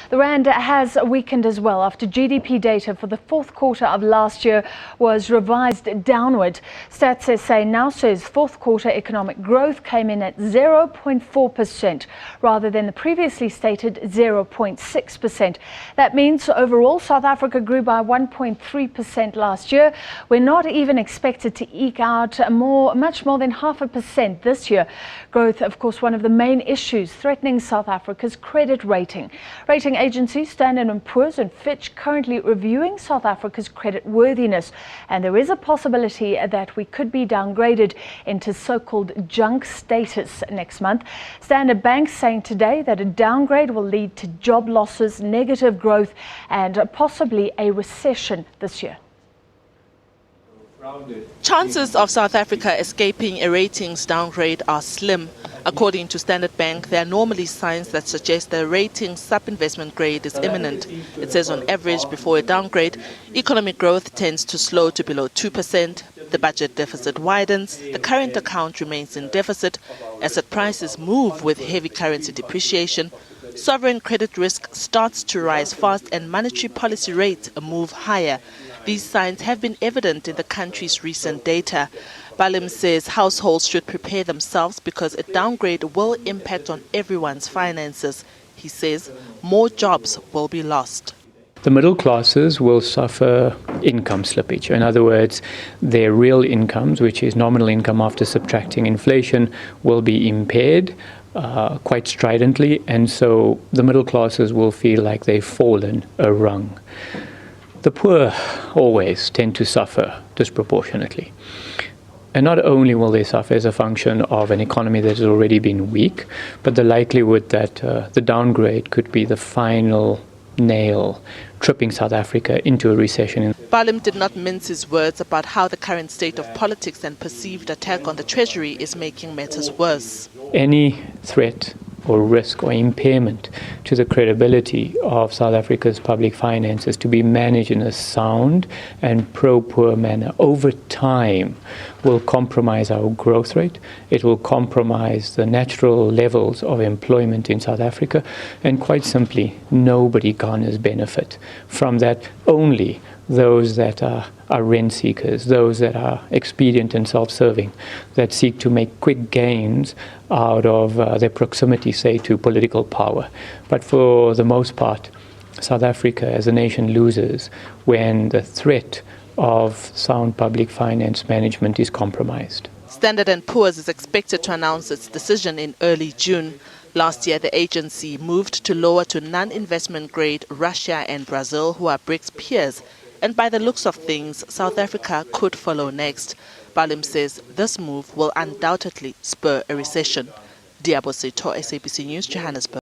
The rand has weakened as well after GDP data for the fourth quarter of last year was revised downward. Stats SA now says fourth quarter economic growth came in at 0.4% rather than the previously stated 0.6%. That means overall South Africa grew by 1.3% last year. We're not even expected to eke out much more than 0.5% this year. Growth, of course, one of the main issues threatening South Africa's credit rating. Rating agencies Standard & Poor's and Fitch currently reviewing South Africa's creditworthiness, and there is a possibility that we could be downgraded into so-called junk status next month. Standard Bank saying today that a downgrade will lead to job losses, negative growth and possibly a recession this year. Chances of South Africa escaping a ratings downgrade are slim. According to Standard Bank, there are normally signs that suggest the rating sub-investment grade is imminent. It says on average, before a downgrade, economic growth tends to slow to below 2%, the budget deficit widens, the current account remains in deficit, asset prices move with heavy currency depreciation, sovereign credit risk starts to rise fast and monetary policy rates move higher. These signs have been evident in the country's recent data. Balim says households should prepare themselves because a downgrade will impact on everyone's finances. He says more jobs will be lost. The middle classes will suffer income slippage. In other words, their real incomes, which is nominal income after subtracting inflation, will be impaired quite stridently, and so the middle classes will feel like they've fallen a rung. The poor always tend to suffer disproportionately. And not only will they suffer as a function of an economy that has already been weak, but the likelihood that the downgrade could be the final nail tripping South Africa into a recession. Balim did not mince his words about how the current state of politics and perceived attack on the Treasury is making matters worse. Any threat or risk or impairment to the credibility of South Africa's public finances to be managed in a sound and pro-poor manner over time will compromise our growth rate. It will compromise the natural levels of employment in South Africa, and quite simply, nobody garners benefit from that. Only those that are rent seekers, those that are expedient and self-serving, that seek to make quick gains out of their proximity, say, to political power. But for the most part, South Africa as a nation loses when the threat of sound public finance management is compromised. Standard & Poor's is expected to announce its decision in early June. Last year, the agency moved to lower to non-investment grade Russia and Brazil, who are BRICS peers. And by the looks of things, South Africa could follow next. Balim says this move will undoubtedly spur a recession. Diabo Seto, SABC News, Johannesburg.